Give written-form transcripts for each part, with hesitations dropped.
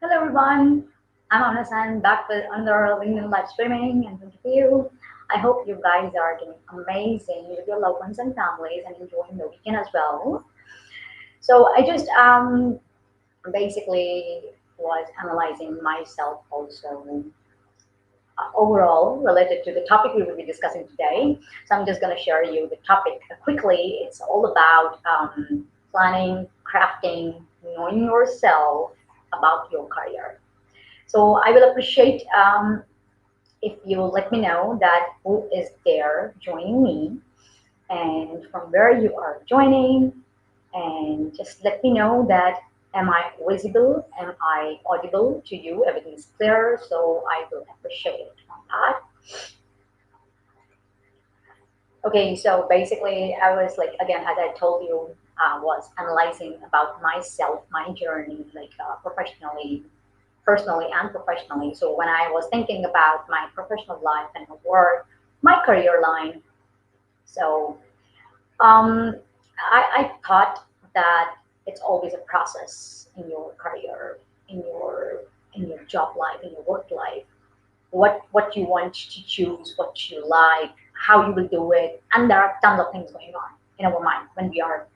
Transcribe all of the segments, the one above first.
Hello everyone, I'm Amna back with another LinkedIn live streaming and thank you. I hope you guys are doing amazing with your loved ones and families and enjoying the weekend as well. So I just basically was analyzing myself also overall related to the topic we will be discussing today. So I'm just going to share you the topic quickly. It's all about planning, crafting, knowing yourself about your career. So I will appreciate if you let me know that who is there joining me and from where you are joining, and just let me know that am I visible, am I audible to you, everything is clear, so I will appreciate it on that. Okay, so basically I was like, again, as I told you, was analyzing about myself, my journey, like professionally, personally and professionally. So when I was thinking about my professional life and work, my career line, so um, I thought that it's always a process in your career, in your in your job life, in your work life. What you want to choose, what you like, how you will do it, and there are tons of things going on in our mind when we are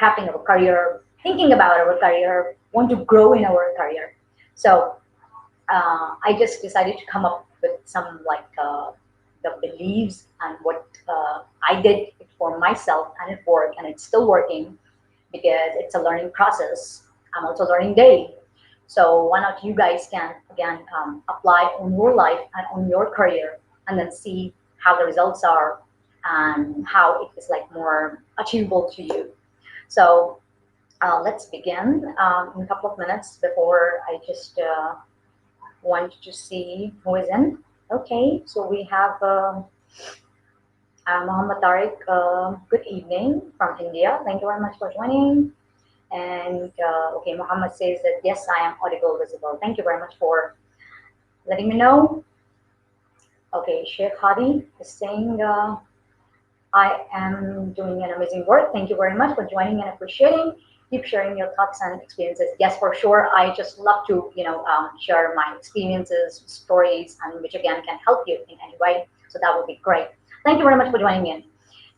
crafting our career, thinking about our career, want to grow in our career. So I just decided to come up with some like the beliefs and what I did it for myself, and it worked, and it's still working because it's a learning process. I'm also learning daily. So why not you guys can again apply on your life and on your career, and then see how the results are and how it is like more achievable to you. So let's begin in a couple of minutes before I just want to see who is in. Okay, so we have Muhammad Tariq. Good evening from India. Thank you very much for joining. And okay, Muhammad says that yes, I am audible, visible. Thank you very much for letting me know. Okay, Sheikh Hadi is saying I am doing an amazing work. Thank you very much for joining and appreciating. Keep sharing your thoughts and experiences. Yes, for sure. I just love to, share my experiences, stories, and which again can help you in any way. So that would be great. Thank you very much for joining in.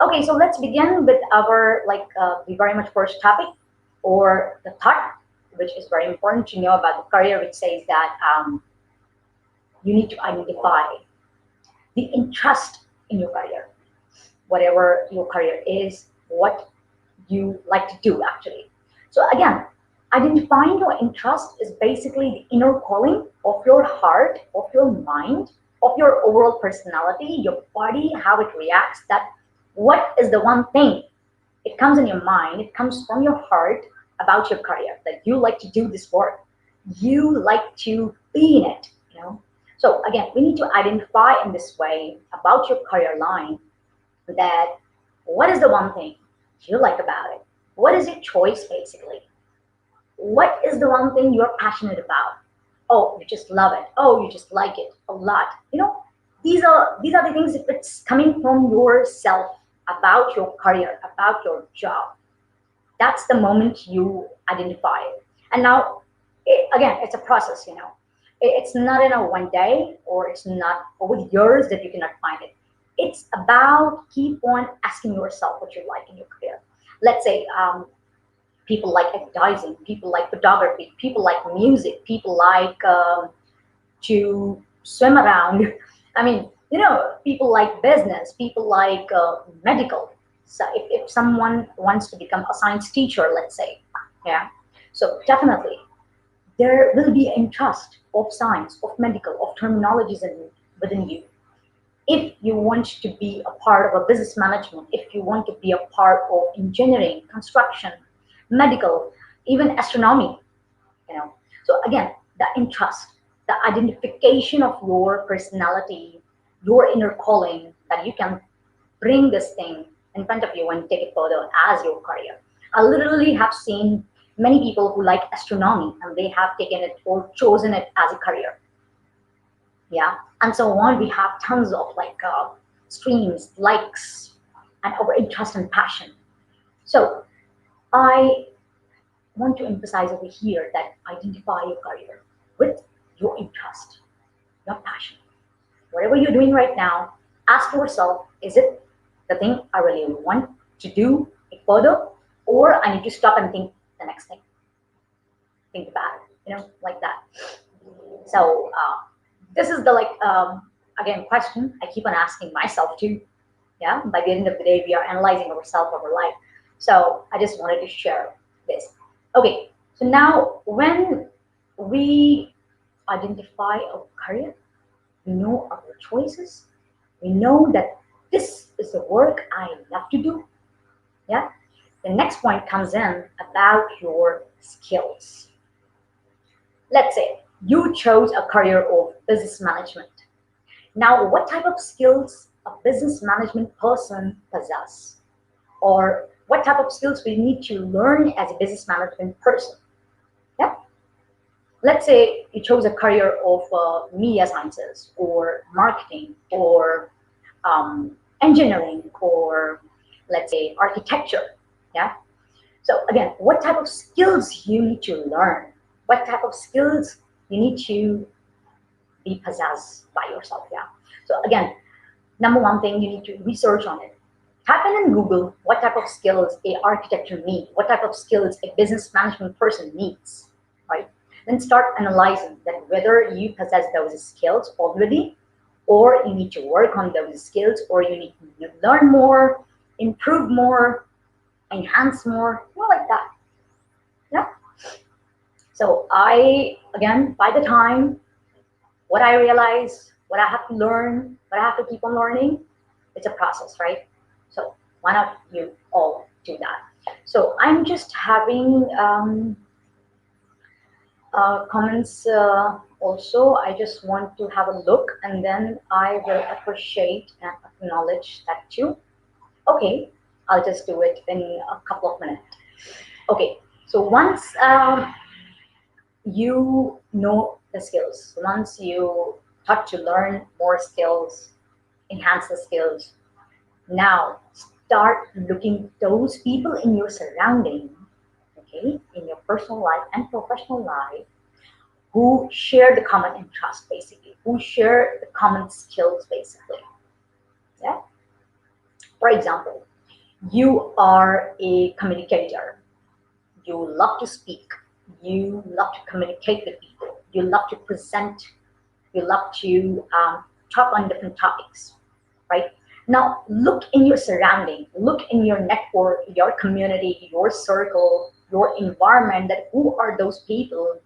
Okay, so let's begin with our the very much first topic or the thought, which is very important to know about the career, which says that you need to identify the interest in your career, whatever your career is, what you like to do actually. So again, identifying your interest is basically the inner calling of your heart, of your mind, of your overall personality, your body, how it reacts, that what is the one thing, it comes in your mind, it comes from your heart about your career, that you like to do this work, you like to be in it, you know. So again, we need to identify in this way about your career line that what is the one thing you like about it? What is your choice basically? What is the one thing you're passionate about? Oh, you just love it. Oh, you just like it a lot. You know, these are the things if it's coming from yourself about your career, about your job. That's the moment you identify it. And now, again, it's a process. You know, it's not in a one day or it's not over years that you cannot find it. It's about keep on asking yourself what you like in your career. Let's say people like advertising, people like photography, people like music, people like to swim around. I mean, you know, people like business, people like medical. So if someone wants to become a science teacher, let's say, yeah, so definitely there will be interest of science, of medical, of terminologies within you. If you want to be a part of a business management, if you want to be a part of engineering, construction, medical, even astronomy, you know. So again, the interest, the identification of your personality, your inner calling, that you can bring this thing in front of you and take it further as your career. I literally have seen many people who like astronomy and they have taken it or chosen it as a career. Yeah, and so on. We have tons of like streams, likes, and our interest and passion. So I want to emphasize over here that identify your career. with your interest, your passion. Whatever you're doing right now, ask yourself, is it the thing I really want to do it further, or I need to stop and think the next thing? Think about it, like that. So this is the again question I keep on asking myself too. Yeah, by the end of the day, we are analyzing ourselves, our life. So I just wanted to share this. Okay, so now when we identify a career, we know our choices, we know that this is the work I love to do. Yeah, the next point comes in about your skills. Let's say you chose a career of business management. Now, what type of skills a business management person possess, or what type of skills we need to learn as a business management person? Yeah. Let's say you chose a career of media sciences, or marketing, or engineering, or let's say architecture. Yeah. So again, what type of skills you need to learn? What type of skills you need to be possessed by yourself? Yeah. So again, number one thing, you need to research on it. Type in Google what type of skills a architecture needs, what type of skills a business management person needs, right? Then start analyzing that whether you possess those skills already, or you need to work on those skills, or you need to learn more, improve more, enhance more, like that. Yeah. So again, by the time what I realize, what I have to learn, what I have to keep on learning, it's a process, right? So why not you all do that? So I'm just having comments also. I just want to have a look, and then I will appreciate and acknowledge that too. Okay, I'll just do it in a couple of minutes. Okay, so once you know the skills, once you start to learn more skills, enhance the skills, now start looking those people in your surrounding, okay, in your personal life and professional life, who share the common interest, basically, who share the common skills, basically. Yeah. For example, you are a communicator. You love to speak. You love to communicate with people. You love to present. You love to talk on different topics, right? Now, look in your surrounding, look in your network, your community, your circle, your environment, that who are those people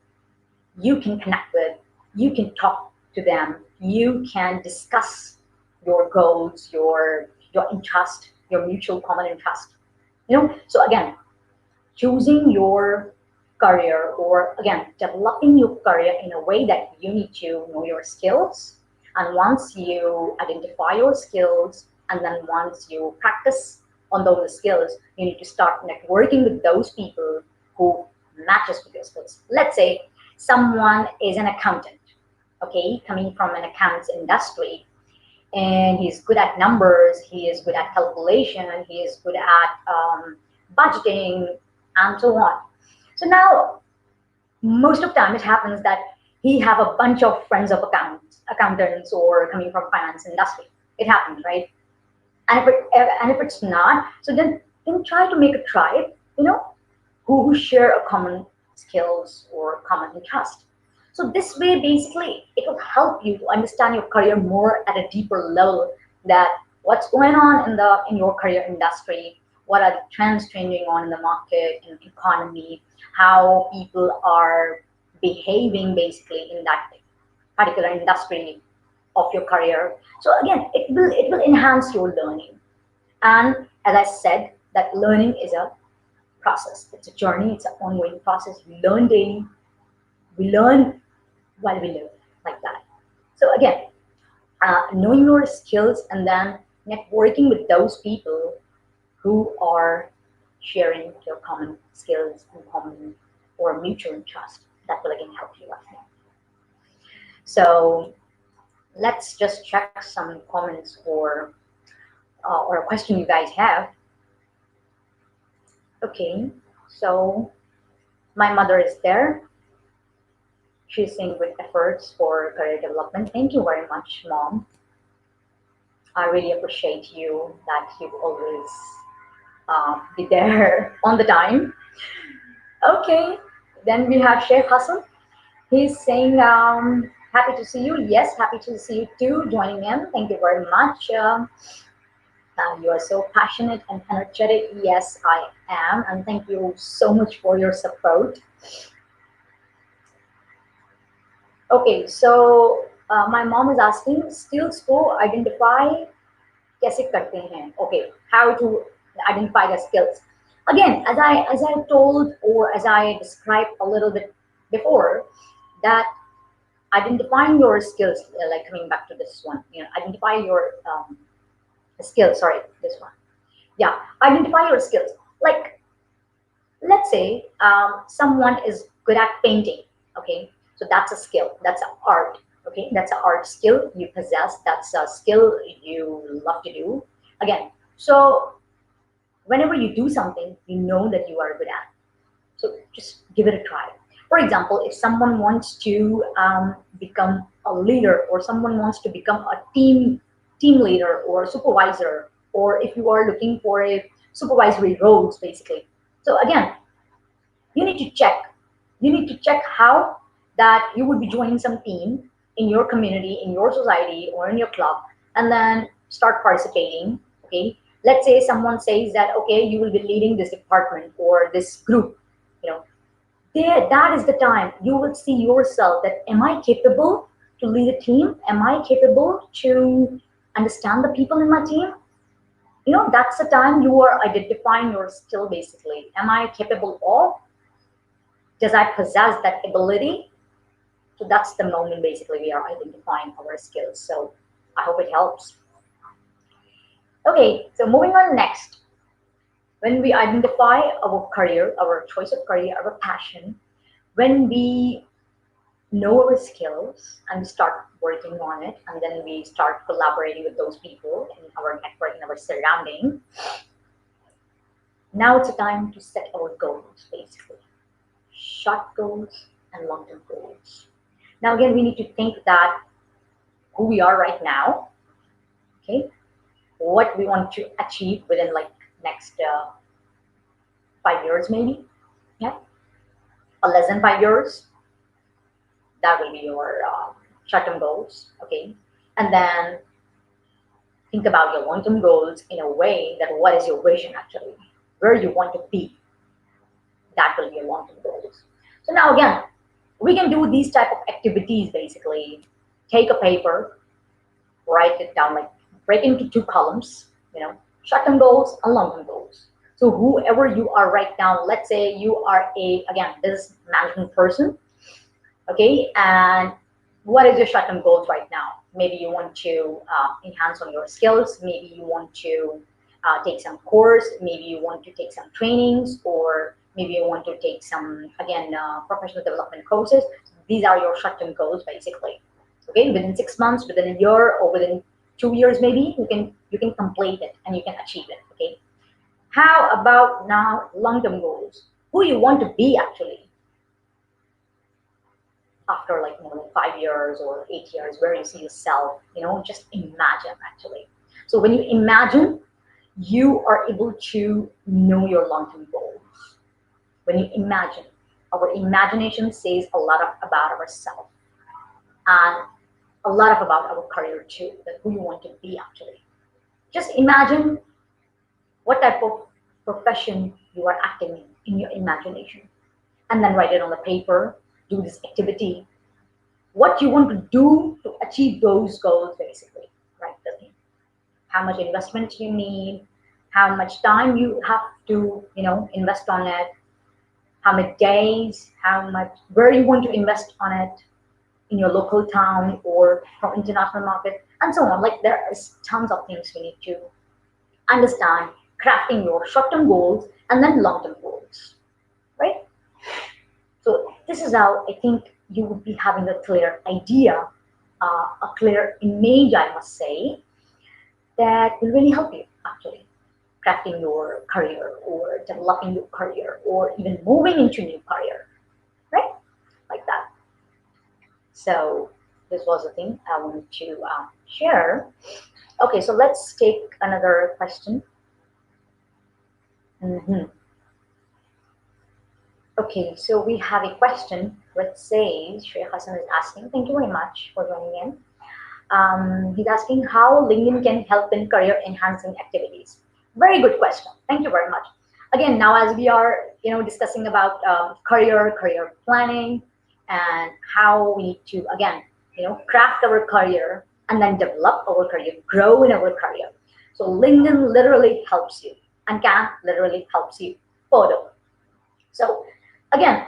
you can connect with, you can talk to them, you can discuss your goals, your interest, your mutual common interest. So again, choosing your career, or again developing your career in a way that you need to know your skills, and once you identify your skills, and then once you practice on those skills, you need to start networking with those people who matches with your skills. Let's say someone is an accountant, okay, coming from an accounts industry, and he's good at numbers, he is good at calculation, he is good at budgeting, and so on. So now, most of the time, it happens that he have a bunch of friends of accountants, or coming from finance industry. It happens, right? And if it's not, so then try to make a tribe, who share a common skills or common interest. So this way, basically, it will help you to understand your career more at a deeper level. That what's going on in your career industry, what are the trends changing on in the market, in the economy, how people are behaving basically in that particular industry of your career. So again, it will enhance your learning. And as I said, that learning is a process. It's a journey. It's an ongoing process. We learn daily. We learn while we live, like that. So again, knowing your skills, and then networking with those people who are sharing your common skills and common or mutual interest. That will again help you, I think. So let's just check some comments or a question you guys have. Okay, so my mother is there. choosing good efforts for career development. Thank you very much, Mom. I really appreciate you that you always be there on the time. Okay, then we have Sheikh Hassan. He's saying, happy to see you. Yes, happy to see you too, joining in. Thank you very much. You are so passionate and energetic. Yes, I am. And thank you so much for your support. Okay, so my mom is asking, skills को identify कैसे करते हैं? Okay, how to identify the skills? Again, as I told or as I described a little bit before, that identifying your skills, like coming back to this one, identify your skills. Sorry, this one. Yeah, identify your skills. Like, let's say someone is good at painting. Okay, so that's a skill, that's an art. Okay, that's an art skill you possess, that's a skill you love to do. Again, so whenever you do something you know that you are good at, so just give it a try. For example, if someone wants to become a leader, or someone wants to become a team leader or supervisor, or if you are looking for a supervisory roles basically, so again, you need to check. You need to check how that you would be joining some team in your community, in your society, or in your club, and then start participating. Okay, let's say someone says that okay, you will be leading this department or this group. You know, there, that is the time you will see yourself that am I capable to lead a team? Am I capable to understand the people in my team? That's the time you are identifying your skill basically. Am I capable of? Does I possess that ability? So that's the moment basically we are identifying our skills. So I hope it helps. Okay, so moving on next. When we identify our career, our choice of career, our passion, when we know our skills and we start working on it, and then we start collaborating with those people in our network, in our surrounding, now it's a time to set our goals basically. Short goals and long-term goals. Now again, we need to think that who we are right now, okay, what we want to achieve within like next 5 years maybe, yeah, or less than 5 years. That will be your short-term goals, okay, and then think about your long-term goals in a way that what is your vision actually, where you want to be. That will be your long-term goals. So now again, we can do these type of activities basically. Take a paper, write it down, like break into two columns, short-term goals and long-term goals. So whoever you are right now, let's say you are a, again, business management person, okay, and what is your short-term goals right now? Maybe you want to enhance on your skills, maybe you want to take some course, maybe you want to take some trainings, or maybe you want to take some, again, professional development courses. These are your short-term goals basically. Okay, within 6 months, within a year, or within 2 years maybe, you can complete it and you can achieve it. Okay, how about now long-term goals? Who you want to be actually after like more than 5 years or 8 years, where you see yourself, just imagine actually. So when you imagine, you are able to know your long-term goals. When you imagine, our imagination says a lot about ourselves, and a lot about our career too, that who you want to be actually. Just imagine what type of profession you are acting in your imagination, and then write it on the paper, do this activity, what you want to do to achieve those goals basically. Write the thing, how much investment you need, how much time you have to invest on it, how many days, how much, where you want to invest on it, in your local town or from international market, and so on. Like there is tons of things we need to understand, crafting your short-term goals and then long-term goals, right? So this is how I think you would be having a clear idea, a clear image, I must say, that will really help you actually crafting your career or developing your career or even moving into new career, right? Like that. So this was the thing I wanted to share. Okay, so let's take another question. Mhm. Okay, so we have a question which says, Sheikh Hassan is asking, thank you very much for joining in. He's asking how LinkedIn can help in career enhancing activities. Very good question. Thank you very much. Again, now as we are, discussing about career planning, and how we need to again, craft our career and then develop our career, grow in our career. So LinkedIn literally helps you and can literally helps you further. So again,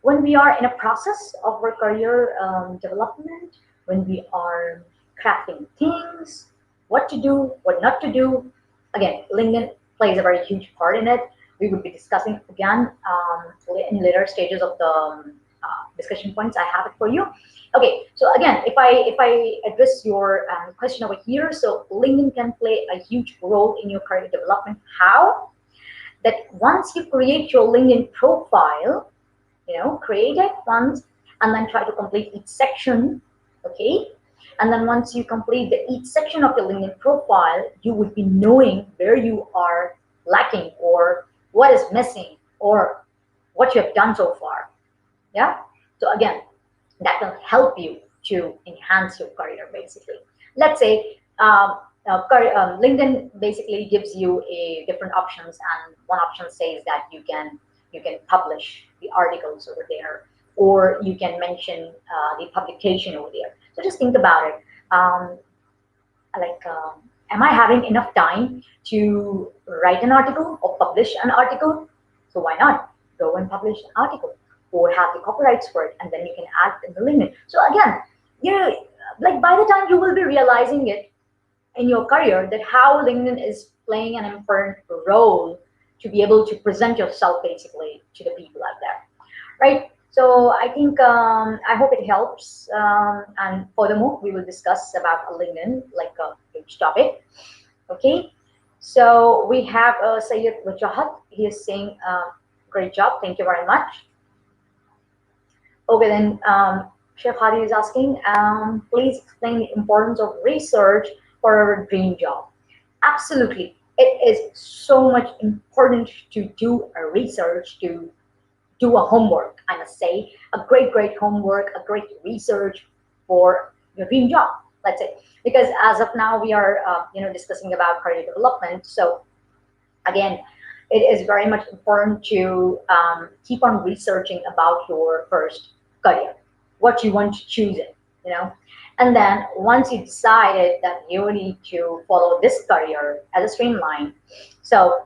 when we are in a process of our career development, when we are crafting things, what to do, what not to do, again, LinkedIn plays a very huge part in it. We would be discussing again in later stages of the discussion points. I have it for you. Okay, so again, if I address your question over here, so LinkedIn can play a huge role in your career development. How? That once you create your LinkedIn profile, create it once and then try to complete each section, okay? And then once you complete each section of your LinkedIn profile, you would be knowing where you are lacking or what is missing or what you have done so far, yeah? So again, that will help you to enhance your career basically. Let's say LinkedIn basically gives you a different options, and one option says that you can publish the articles over there, or you can mention the publication over there. So just think about it. Like, am I having enough time to write an article or publish an article? So why not go and publish an article or have the copyrights for it, and then you can add in the LinkedIn. So again, you know, like by the time you will be realizing it in your career that how LinkedIn is playing an important role to be able to present yourself basically to the people out there, right? So I think I hope it helps. And furthermore, we will discuss about LinkedIn like a huge topic. Okay. So we have Sayyid Wajahat. He is saying, great job. Thank you very much. Okay, then Chef Hadi is asking, please explain the importance of research for our dream job. Absolutely. It is so much important to do a research, to do a homework, I must say, a great homework, a great research for your dream job, let's say. Because as of now, we are, discussing about career development. So again, it is very much important to keep on researching about your first career, what you want to choose it, and then once you decided that you need to follow this career as a streamline, so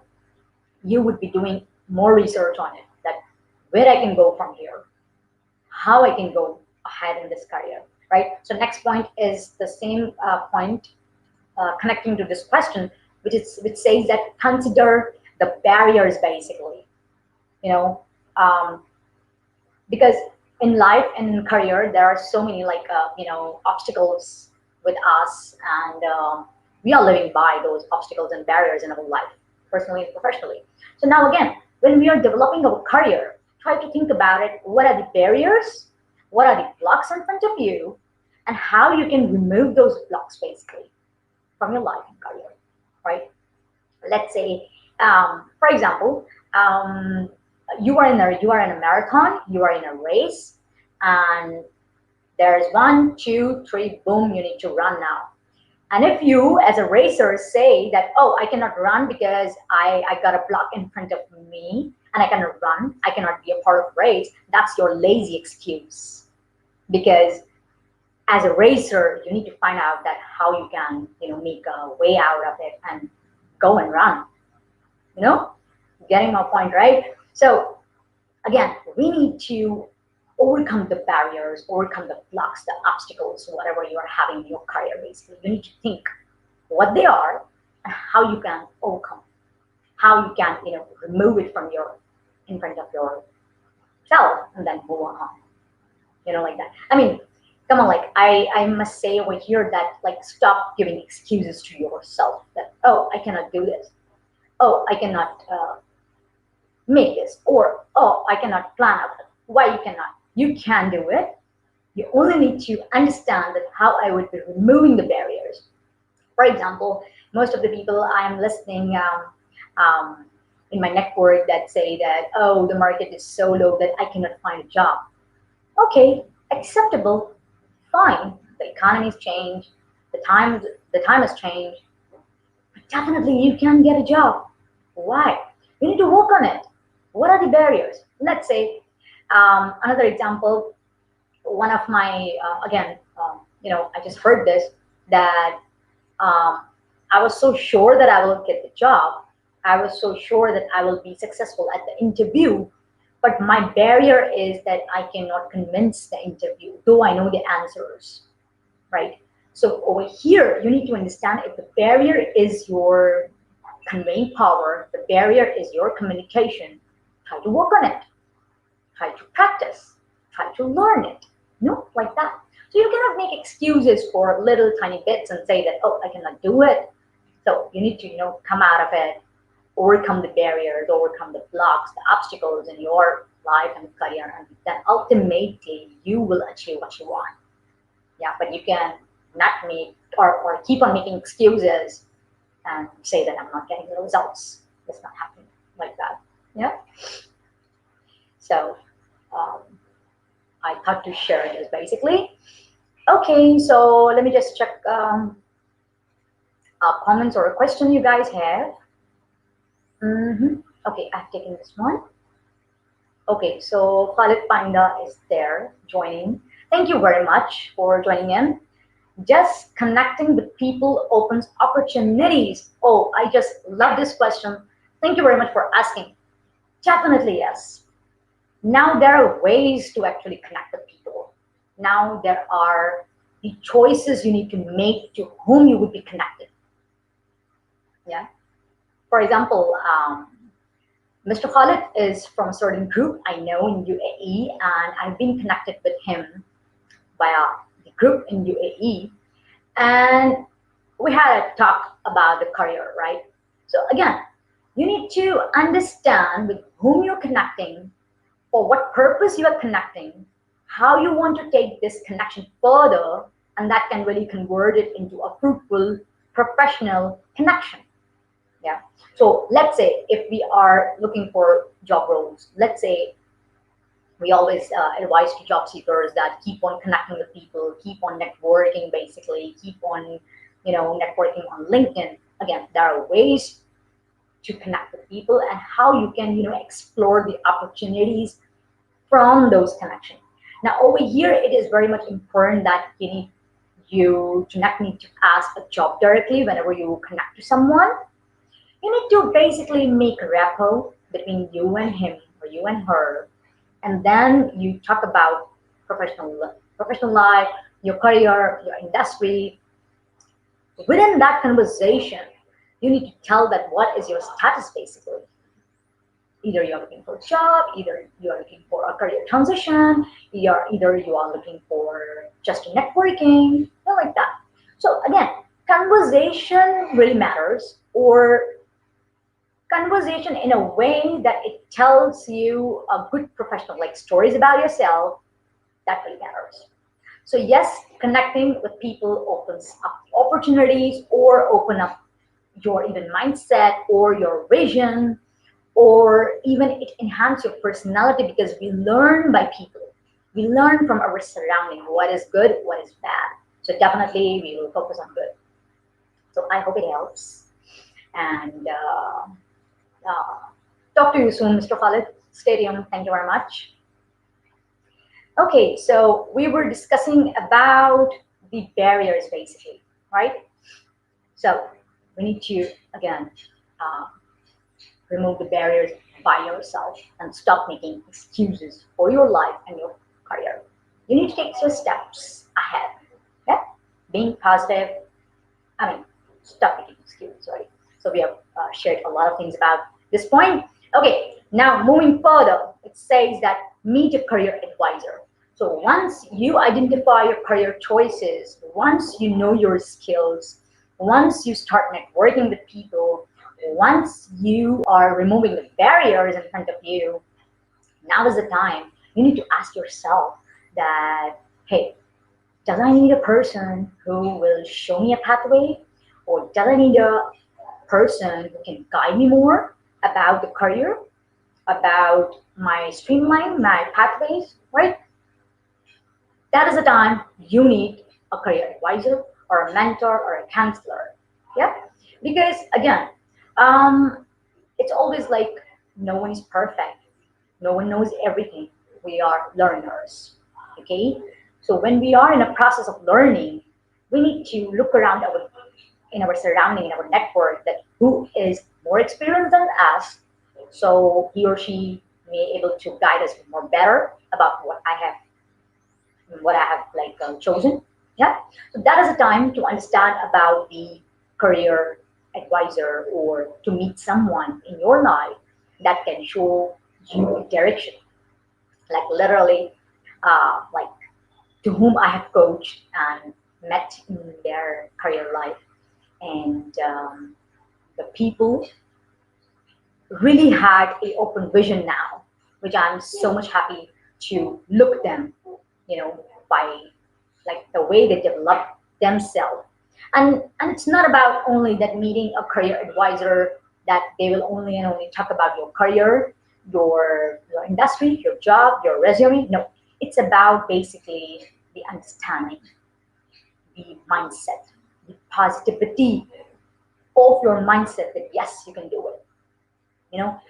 you would be doing more research on it, that where I can go from here, how I can go ahead in this career, right? So next point is the same point connecting to this question, which says that consider the barriers basically, you know, um, because in life and in career there are so many like obstacles with us, and we are living by those obstacles and barriers in our life, personally and professionally. So now again, when we are developing our career, try to think about it. What are the barriers? What are the blocks in front of you? And how you can remove those blocks basically from your life and career, right? Let's say, for example, you are in a marathon, you are in a race, and there's 1, 2, 3, boom, you need to run now. And if you, as a racer, say that, oh, I cannot run because I got a block in front of me and I cannot run, I cannot be a part of race, that's your lazy excuse. Because as a racer, you need to find out that how you can, make a way out of it and go and run. You know, getting my point, right? So again, we need to overcome the barriers, overcome the blocks, the obstacles, whatever you are having in your career. Basically, you need to think what they are and how you can overcome, how you can, remove it from your in front of yourself, and then move on. Like that. I mean, come on, like I must say over here that like stop giving excuses to yourself that, oh, I cannot do this, oh, I cannot make this, or oh, I cannot plan out. Why you cannot? You can do it. You only need to understand that how I would be removing the barriers. For example, most of the people I'm listening um, in my network that say that, oh, the market is so low that I cannot find a job. Okay, acceptable, fine. The economy's changed, the time has changed. But definitely you can get a job. Why? You need to work on it. What are the barriers? Let's say another example. One of my again, I just heard this that um, I was so sure that I will get the job. I was so sure that I will be successful at the interview. But my barrier is that I cannot convince the interview, though I know the answers, right? So over here, you need to understand if the barrier is your conveying power, the barrier is your communication. Try to work on it. Try to practice. Try to learn it. Like that. So you cannot make excuses for little tiny bits and say that, oh, I cannot do it. So you need to, come out of it, overcome the barriers, overcome the blocks, the obstacles in your life and career, and then ultimately you will achieve what you want. Yeah, but you can not make or keep on making excuses and say that I'm not getting the results. It's not happening like that. Yeah. So um, I thought to share this basically. Okay, so let me just check comments or a question you guys have. Okay, I've taken this one. Okay, so Khalid Panda is there joining. Thank you very much for joining in. Just connecting with people opens opportunities. Oh, I just love this question. Thank you very much for asking. Definitely yes. Now there are ways to actually connect with people. Now there are the choices you need to make to whom you would be connected. Yeah. For example, Mr. Khalid is from a certain group I know in UAE, and I've been connected with him via the group in UAE, and we had a talk about the career, right? So again, you need to understand with whom you're connecting, for what purpose you are connecting, how you want to take this connection further, and that can really convert it into a fruitful professional connection. Yeah. So let's say if we are looking for job roles, let's say we always advise to job seekers that keep on connecting with people, keep on networking, basically, keep on, networking on LinkedIn. Again, there are ways to connect with people and how you can, explore the opportunities from those connections. Now, over here, it is very much important that you do not need to ask a job directly whenever you connect to someone. You need to basically make a rapport between you and him or you and her, and then you talk about professional life, your career, your industry. Within that conversation, you need to tell that what is your status basically. Either you're looking for a job, either you're looking for a career transition, either you are looking for just networking, like that. So again, conversation really matters, or conversation in a way that it tells you a good professional, like stories about yourself, that really matters. So yes, connecting with people opens up opportunities or open up your even mindset or your vision, or even it enhance your personality, because we learn by people. We learn from our surrounding, what is good, what is bad. So definitely we will focus on good. So I hope it helps. And uh, talk to you soon, Mr. Khalid. Stadium, thank you very much. Okay, so we were discussing about the barriers basically, right? So we need to, again, uh, remove the barriers by yourself and stop making excuses for your life and your career. You need to take your steps ahead. Okay? Being positive, stop making excuses, right? So we have shared a lot of things about this point. Okay, now moving further, it says that meet a career advisor. So once you identify your career choices, once you know your skills, once you start networking with people, once you are removing the barriers in front of you, now is the time you need to ask yourself that hey, does I need a person who will show me a pathway, or does I need a person who can guide me more about the career, about my streamline, my pathways, right? That is the time you need a career advisor or a mentor or a counselor. Yeah, because again, um, it's always like no one is perfect. No one knows everything. We are learners. Okay, so when we are in a process of learning, we need to look around our in our surrounding, in our network, that who is more experienced than us, so he or she may able to guide us more better about what I have like chosen. Yeah, so that is a time to understand about the career advisor, or to meet someone in your life that can show you direction, like literally, like to whom I have coached and met in their career life, and the people really had a open vision now, which I'm so much happy to look them, by like the way they develop themselves. And it's not about only that meeting a career advisor, that they will only and only talk about your career, your industry, your job, your resume. No, it's about basically the understanding, the mindset, the positivity of your mindset, that yes, you can do it.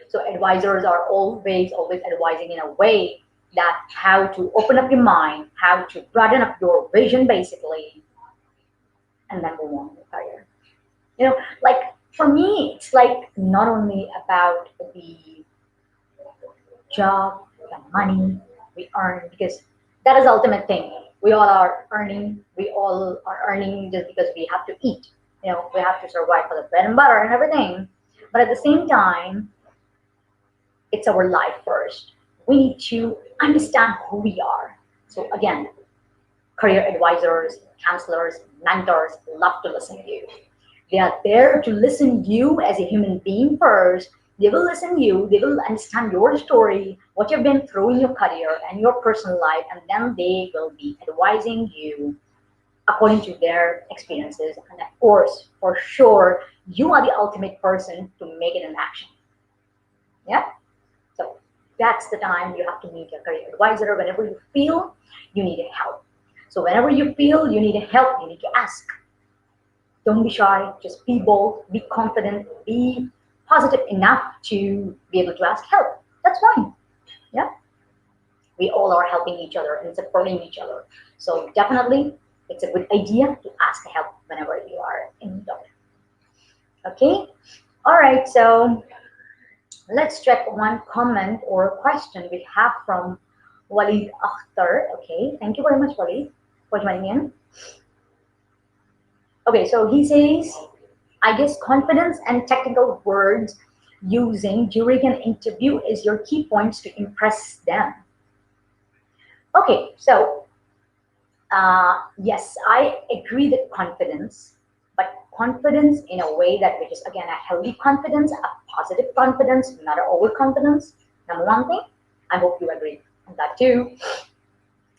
So advisors are always advising in a way that how to open up your mind, how to broaden up your vision basically, and then move on with career. Like for me, it's like not only about the job, the money we earn, because that is the ultimate thing. We all are earning just because we have to eat. We have to survive for the bread and butter and everything. But at the same time, it's our life first. We need to understand who we are. So again, career advisors, counselors, mentors love to listen to you. They are there to listen to you as a human being first. They will listen to you. They will understand your story, what you've been through in your career and your personal life, and then they will be advising you according to their experiences. And of course, for sure, you are the ultimate person to make it an action. Yeah. So that's the time you have to meet your career advisor whenever you feel you need help. So whenever you feel you need help, you need to ask. Don't be shy, just be bold, be confident, be positive enough to be able to ask help. That's fine. Yeah. We all are helping each other and supporting each other. So definitely it's a good idea to ask help whenever you are in need of it. Okay? All right, so let's check one comment or question we have from Walid Akhtar. Okay, thank you very much, Walid, for joining in. Okay, so he says, I guess confidence and technical words using during an interview is your key points to impress them. Okay, so yes, I agree that confidence, but confidence in a way that which is again a healthy confidence, a positive confidence, not an overconfidence. Number one thing, I hope you agree on that too.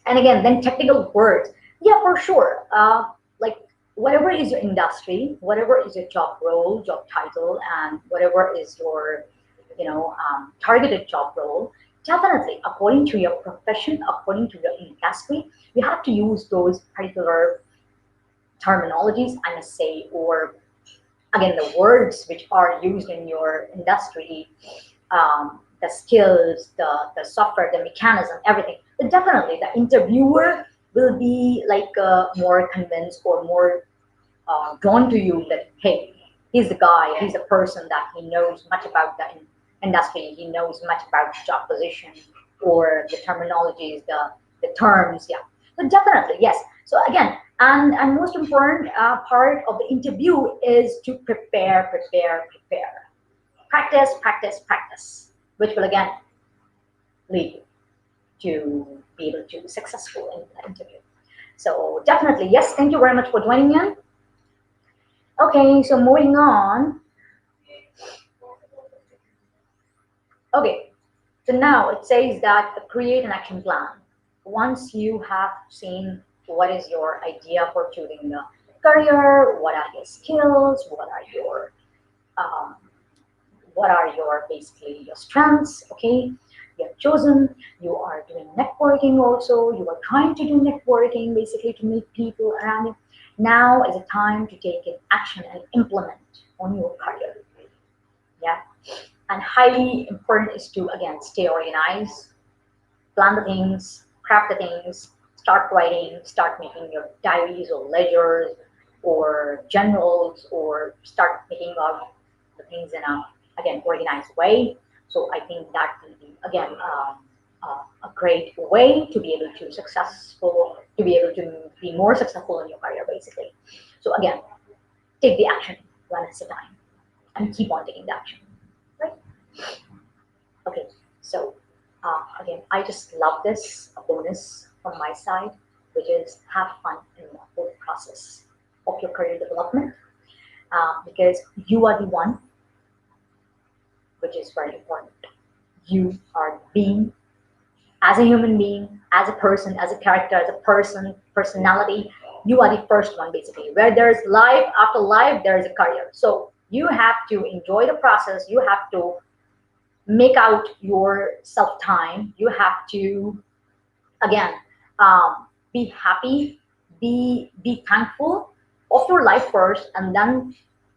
And again, then technical words. Yeah, for sure. Like whatever is your industry, whatever is your job role, job title, and whatever is your, targeted job role, definitely according to your profession, according to your industry, you have to use those particular terminologies, I must say, or again, the words which are used in your industry, the skills, the software, the mechanism, everything. But definitely, the interviewer will be like more convinced or more drawn to you that hey, he's the guy, he's a person that he knows much about the industry, he knows much about the job position or the terminologies, the terms. Yeah, so definitely yes. So again, and most important part of the interview is to prepare, practice, which will again lead to be able to be successful in the interview. So definitely yes. Thank you very much for joining in. Okay, so moving on. Okay, so now it says that create an action plan. once you have seen what is your idea for choosing the career, what are your skills, um, what are your basically your strengths, okay, you have chosen, you are doing networking also, you are trying to do networking basically to meet people around you. Now is a time to take an action and implement on your career. Yeah, and highly important is to again stay organized, plan the things, craft the things, start writing, start making your diaries or ledgers or journals, or start making out the things in a again organized way. So I think that will be again a great way to be able to be able to be more successful in your career basically. So again, take the action one at a time and keep on taking the action. Right? Okay, so again, I just love this, a bonus from my side, which is have fun in the whole process of your career development, because you are the one, which is very important. You are being, as a human being, as a person, as a character, as a person, personality, you are the first one basically. Where there's life after life, there is a career. So you have to enjoy the process, you have to make out your self time, you have to again be happy, be thankful of your life first, and then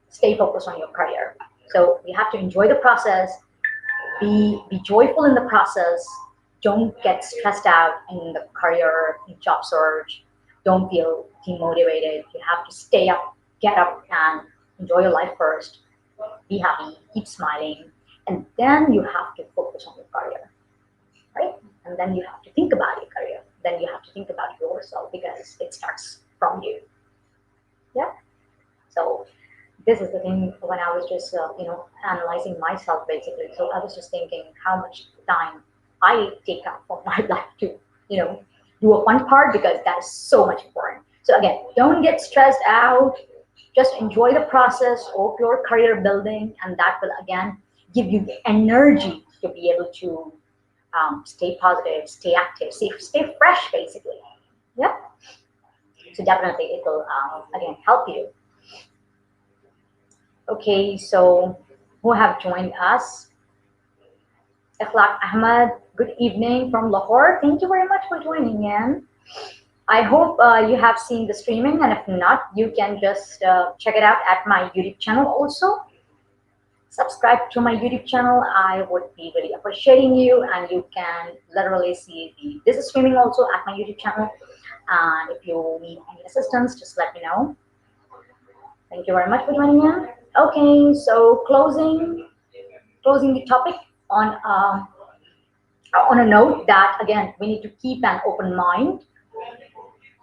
stay focused on your career. So you have to enjoy the process, be joyful in the process, don't get stressed out in the career in job search, don't feel demotivated, you have to stay up, get up and enjoy your life first, be happy, keep smiling, and then you have to focus on your career, right? And then you have to think about your career. Then you have to think about yourself because it starts from you. Yeah. So this is the thing when I was just analyzing myself basically. So I was just thinking how much time I take out from my life to you know do a fun part because that is so much important. So again, don't get stressed out. Just enjoy the process of your career building, and that will again give you the energy to be able to stay positive, stay active, stay fresh, basically. Yeah. So definitely it will again help you. Okay, so who have joined us? Akhlaq Ahmad, good evening from Lahore. Thank you very much for joining in. I hope you have seen the streaming, and if not, you can just check it out at my YouTube channel also. Subscribe to my YouTube channel. I would be really appreciating you, and you can literally see this is streaming also at my YouTube channel. And if you need any assistance, just let me know. Thank you very much for joining in. Okay, so closing the topic on on a note that again we need to keep an open mind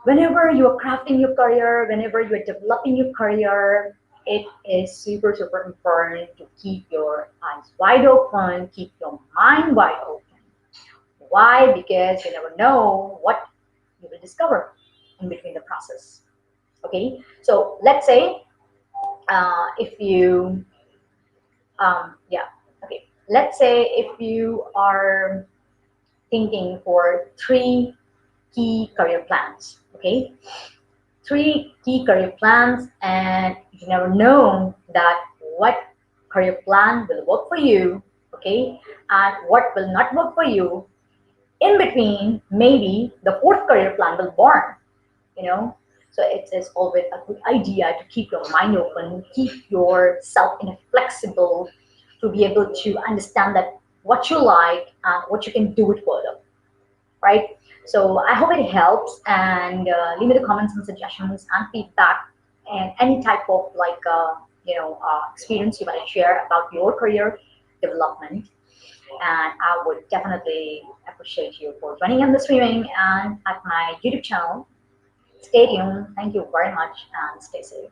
whenever you're crafting your career, whenever you're developing your career. It is super important to keep your eyes wide open, keep your mind wide open. Why? Because you never know what you will discover in between the process. Okay, so let's say if you yeah, okay, let's say if you are thinking for three key career plans, okay, three key career plans, and you never know that what career plan will work for you, okay, and what will not work for you. In between, maybe the fourth career plan will born, you know. So it's always a good idea to keep your mind open, keep yourself in a flexible, to be able to understand that what you like and what you can do it further, right? So I hope it helps, and leave me the comments and suggestions and feedback and any type of like experience you want to share about your career development. And I would definitely appreciate you for joining in the streaming and at my YouTube channel. Stay tuned. Thank you very much and stay safe.